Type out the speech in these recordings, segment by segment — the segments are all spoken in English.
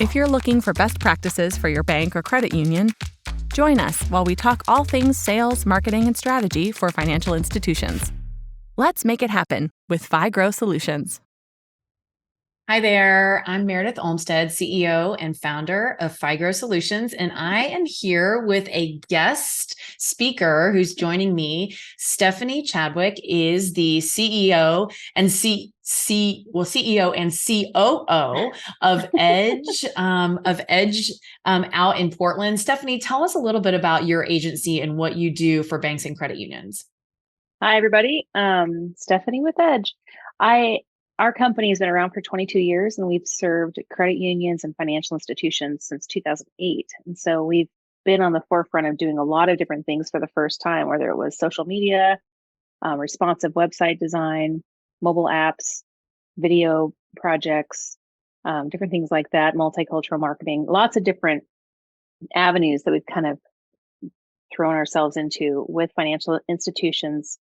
If you're looking for best practices for your bank or credit union, join us while we talk all things sales, marketing, and strategy for financial institutions. Let's make it happen with FiGrow Solutions. Hi there, I'm Meredith Olmsted, CEO and founder of FiGrow Solutions, and I am here with a guest speaker who's joining me. Stephanie Chadwick is the CEO and CEO and COO of Edge, out in Portland. Stephanie, tell us a little bit about your agency and what you do for banks and credit unions. Hi, everybody. Stephanie with Edge. Our company has been around for 22 years, and we've served credit unions and financial institutions since 2008. And so we've been on the forefront of doing a lot of different things for the first time, whether it was social media, responsive website design, mobile apps, video projects, different things like that, multicultural marketing, lots of different avenues that we've kind of thrown ourselves into with financial institutions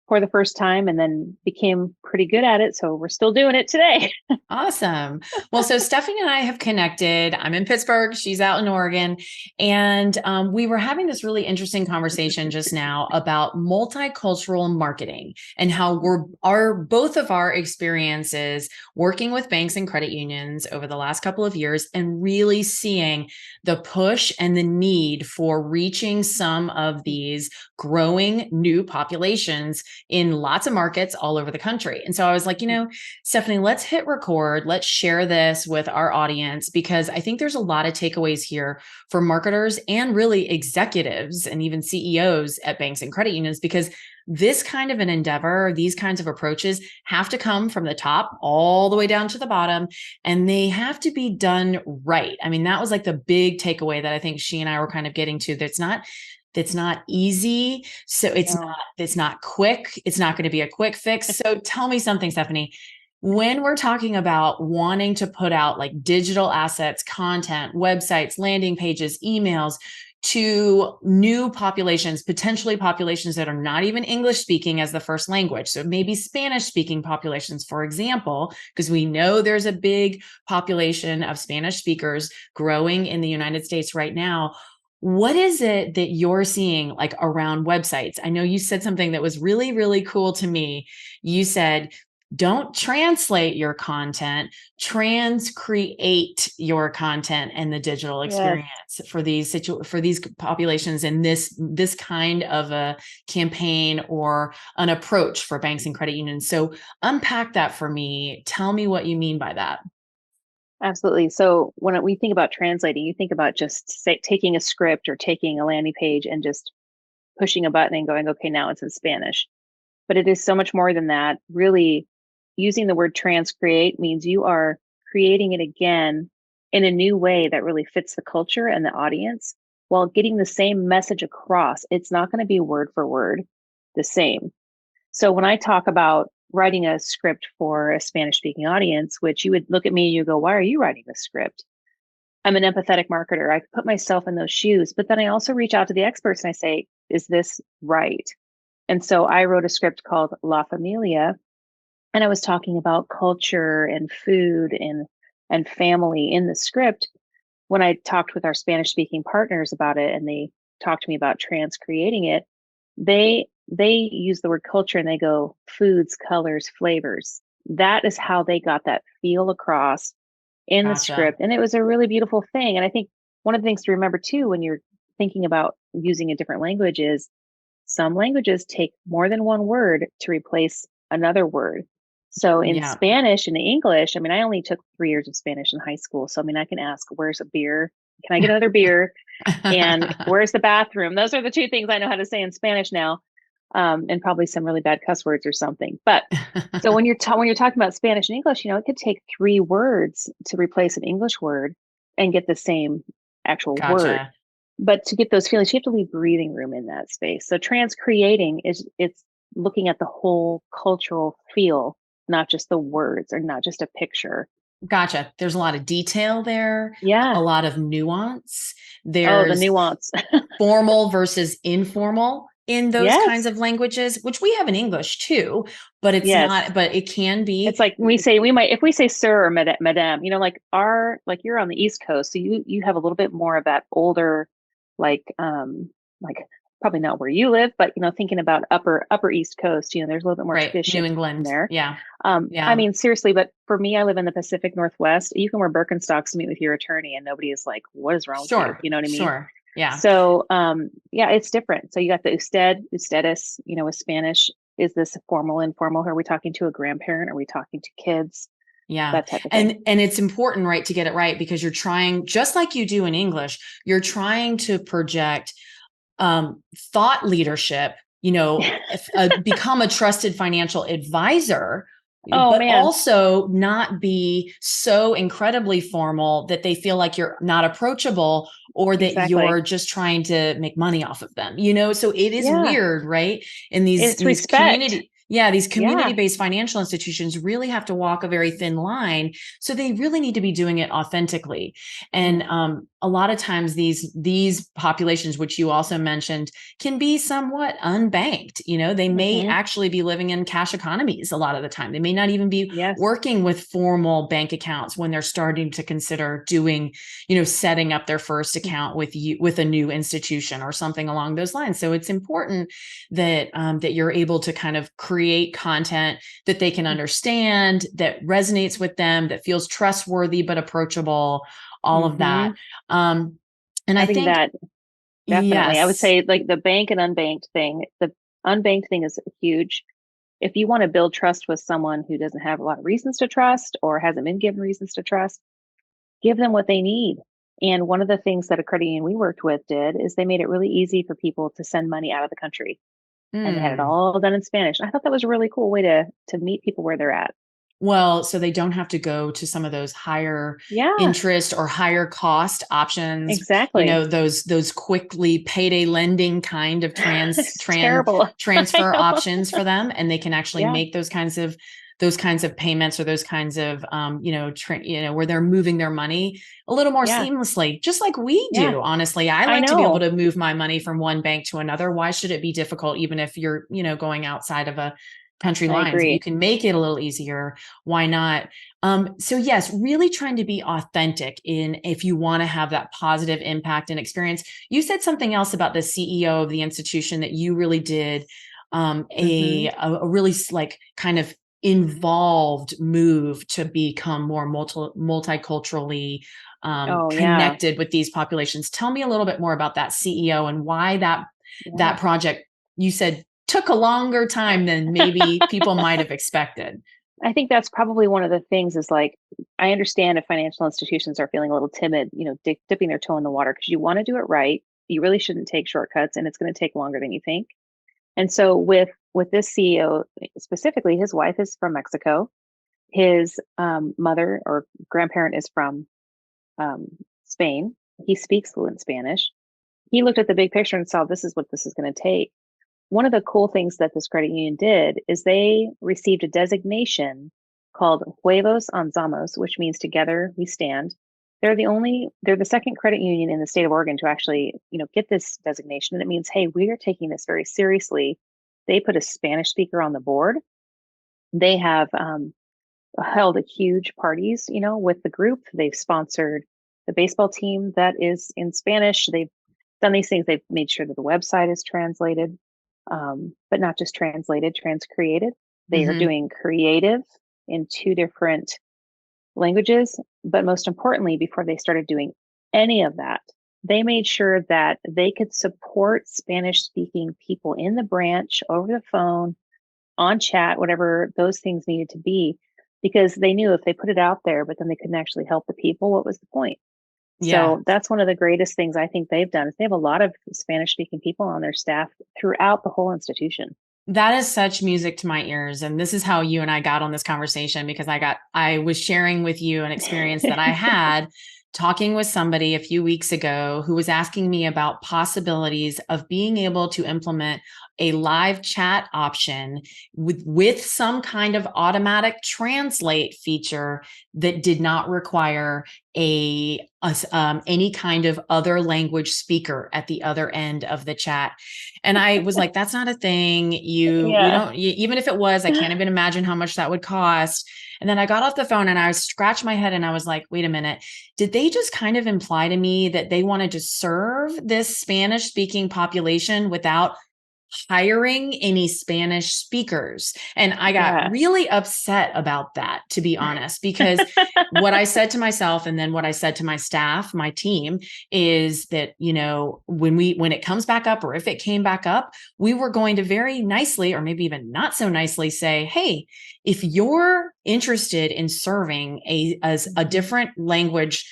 for the first time, and then became pretty good at it. So we're still doing it today. Awesome. Well, so Stephanie and I have connected. I'm in Pittsburgh. She's out in Oregon. And we were having this really interesting conversation just now about multicultural marketing and how both of our experiences working with banks and credit unions over the last couple of years and really seeing the push and the need for reaching some of these growing new populations in lots of markets all over the country. And so I was like, Stephanie, let's hit record. Let's share this with our audience, because I think there's a lot of takeaways here for marketers and really executives and even CEOs at banks and credit unions, because this kind of an endeavor, these kinds of approaches have to come from the top all the way down to the bottom, and they have to be done right. I mean, that was like the big takeaway that I think she and I were kind of getting to. That's not easy. So it's not quick. It's not going to be a quick fix. So tell me something, Stephanie. When we're talking about wanting to put out like digital assets, content, websites, landing pages, emails to new populations, potentially populations that are not even English speaking as the first language. So maybe Spanish speaking populations, for example, because we know there's a big population of Spanish speakers growing in the United States right now. What is it that you're seeing like around websites? I know you said something that was really, really cool to me. You said, don't translate your content, transcreate your content and the digital experience for these populations in this kind of a campaign or an approach for banks and credit unions. So unpack that for me. Tell me what you mean by that. Absolutely. So when we think about translating, you think about just taking a script or taking a landing page and just pushing a button and going, okay, now it's in Spanish. But it is so much more than that. Really, using the word transcreate means you are creating it again in a new way that really fits the culture and the audience while getting the same message across. It's not going to be word for word the same. So when I talk about writing a script for a Spanish speaking audience, which you would look at me and you go, why are you writing this script? I'm an empathetic marketer. I put myself in those shoes, but then I also reach out to the experts and I say, is this right? And so I wrote a script called La Familia, and I was talking about culture and food and family in the script. When I talked with our Spanish speaking partners about it and they talked to me about transcreating it, they use the word culture and they go foods, colors, flavors. That is how they got that feel across in the script. And it was a really beautiful thing. And I think one of the things to remember too, when you're thinking about using a different language, is some languages take more than one word to replace another word. So in Spanish and English, I mean, I only took 3 years of Spanish in high school. So I mean, I can ask, where's a beer? Can I get another beer? And where's the bathroom? Those are the two things I know how to say in Spanish now. And probably some really bad cuss words or something. But so when you're talking about Spanish and English, it could take 3 words to replace an English word and get the same actual word. But to get those feelings, you have to leave breathing room in that space. So transcreating it's looking at the whole cultural feel, not just the words or not just a picture. Gotcha. There's a lot of detail there. Yeah. A lot of nuance. The nuance. Formal versus informal. in those kinds Yes. of languages, which we have in English too, but it's Yes. not, but it can It's be. like if we say sir or madame, like you're on the East Coast, so you have a little bit more of that older, like probably not where you live, but thinking about upper East Coast, there's a little bit more Right. tradition New in England. there. Yeah. I Yeah. mean, seriously, but for me, I live in the Pacific Northwest. You can wear Birkenstocks to meet with your attorney, and nobody is like, "What is wrong with you?" Sure. You know what I mean? Sure. Yeah. So, yeah, it's different. So you got the ustedes, with Spanish. Is this formal, informal? Are we talking to a grandparent? Are we talking to kids? Yeah. That type of thing. And it's important, right, to get it right, because you're trying, just like you do in English, you're trying to project thought leadership, become a trusted financial advisor, Oh but man, also not be so incredibly formal that they feel like you're not approachable, or that exactly. you're just trying to make money off of them, so it is Yeah, weird, right? In these it's respect. these Yeah. community-based financial institutions really have to walk a very thin line, so they really need to be doing it authentically. And Mm. a lot of times these populations, which you also mentioned, can be somewhat unbanked. They may Hmm. actually be living in cash economies a lot of the time. They may not even be Yes. working with formal bank accounts when they're starting to consider doing, setting up their first account with you, with a new institution or something along those lines. So it's important that that you're able to kind of create content that they can understand, that resonates with them, that feels trustworthy but approachable, all of that. Hmm. Um, and I Having think, that, definitely. I would yes, say like the bank and unbanked thing. The unbanked thing is huge. If you want to build trust with someone who doesn't have a lot of reasons to trust or hasn't been given reasons to trust, give them what they need. And one of the things that a credit union we worked with did is they made it really easy for people to send money out of the country. And they had it mm. all done in Spanish. I thought that was a really cool way to meet people where they're at. Well, so they don't have to go to some of those higher Yeah, interest or higher cost options, exactly. those quickly payday lending kind of It's terrible. I transfer know. options for them, and they can actually Yeah, make those kinds of payments, or those kinds of where they're moving their money a little more yeah, seamlessly, just like we yeah. do. Honestly, I I like to be able know. to move my money from one bank to another. Why should it be difficult, even if you're, going outside of a country I lines? If you agree. can make it a little easier, why not? So yes, really trying to be authentic in, if you want to have that positive impact and experience. You said something else about the CEO of the institution that you really did Hmm. a really like kind of involved move to become more multiculturally Oh yeah, connected with these populations. Tell me a little bit more about that CEO and why yeah. that project, you said, took a longer time than maybe people might have expected. I think that's probably one of the things is like, I understand if financial institutions are feeling a little timid, dipping their toe in the water because you want to do it right. You really shouldn't take shortcuts and it's going to take longer than you think. And so with this CEO specifically, his wife is from Mexico. His mother or grandparent is from um, Spain. He speaks fluent Spanish. He looked at the big picture and saw this is what this is going to take. One of the cool things that this credit union did is they received a designation called Huevos Anzamos, which means together we stand. They're the second credit union in the state of Oregon to actually, get this designation. And it means, hey, we are taking this very seriously. They put a Spanish speaker on the board. They have held a huge parties, with the group. They've sponsored the baseball team that is in Spanish. They've done these things. They've made sure that the website is translated, but not just translated, transcreated. They are Mm-hmm. doing creative in two different languages. But most importantly, before they started doing any of that, they made sure that they could support Spanish speaking people in the branch over the phone, on chat, whatever those things needed to be, because they knew if they put it out there, but then they couldn't actually help the people, what was the point? Yeah. So that's one of the greatest things I think they've done is they have a lot of Spanish speaking people on their staff throughout the whole institution. That is such music to my ears. And this is how you and I got on this conversation, because I was sharing with you an experience that I had talking with somebody a few weeks ago who was asking me about possibilities of being able to implement a live chat option with some kind of automatic translate feature that did not require any kind of other language speaker at the other end of the chat. And I was like, that's not a thing. We don't, even if it was, I can't even imagine how much that would cost. And then I got off the phone and I scratched my head and I was like, wait a minute, did they just kind of imply to me that they wanted to serve this Spanish speaking population without hiring any Spanish speakers? And I got really upset about that, to be honest, because what I said to myself and then what I said to my staff, my team, is that, when it comes back up, or if it came back up, we were going to very nicely, or maybe even not so nicely, say, hey, if you're interested in serving as a different language,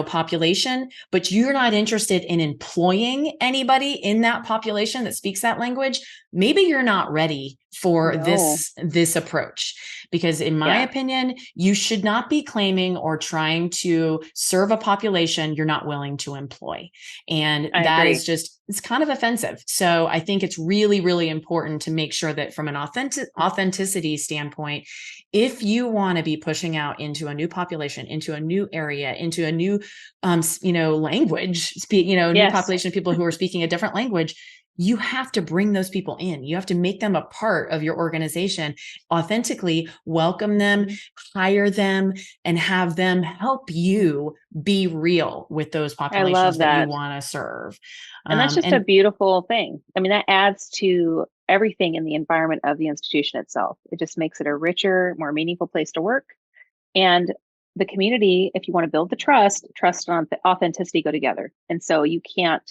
population, but you're not interested in employing anybody in that population that speaks that language, maybe you're not ready for this approach. Because in my opinion, you should not be claiming or trying to serve a population you're not willing to employ. And that is just, it's kind of offensive. So I think it's really, really important to make sure that from an authenticity standpoint, if you want to be pushing out into a new population, into a new area, into a new, language, new population of people who are speaking a different language, you have to bring those people in. You have to make them a part of your organization, authentically welcome them, hire them, and have them help you be real with those populations that you want to serve. And that's just a beautiful thing. I mean, that adds to everything in the environment of the institution itself. It just makes it a richer, more meaningful place to work. And the community, if you want to build the trust and authenticity go together. And so you can't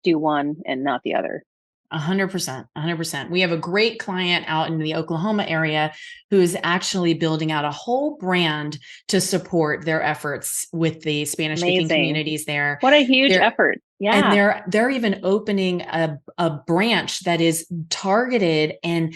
do one and not the other. 100%. We have a great client out in the Oklahoma area who is actually building out a whole brand to support their efforts with the Spanish speaking communities there. What a huge effort. Yeah. And they're even opening a branch that is targeted and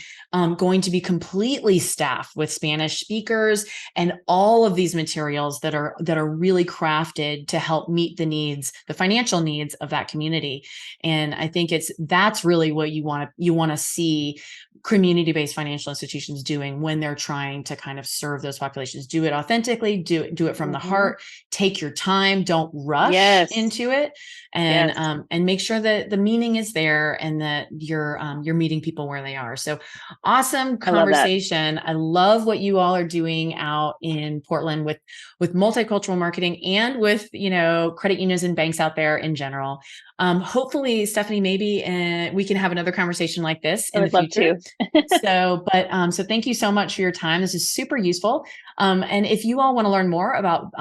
going to be completely staffed with Spanish speakers and all of these materials that are really crafted to help meet the needs, the financial needs of that community. And I think that's really what you want to see community-based financial institutions doing when they're trying to kind of serve those populations. Do it authentically, do it from the heart, take your time, don't rush into it. And make sure that the meaning is there and that you're meeting people where they are. So awesome conversation. I love what you all are doing out in Portland with multicultural marketing and with, credit unions and banks out there in general. Hopefully, Stephanie, maybe we can have another conversation like this in the future. So thank you so much for your time. This is super useful. And if you all want to learn more about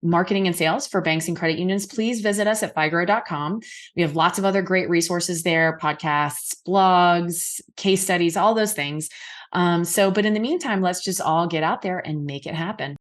marketing and sales for banks and credit unions, please visit us at figrow.com. We have lots of other great resources there, podcasts, blogs, case studies, all those things. But in the meantime, let's just all get out there and make it happen.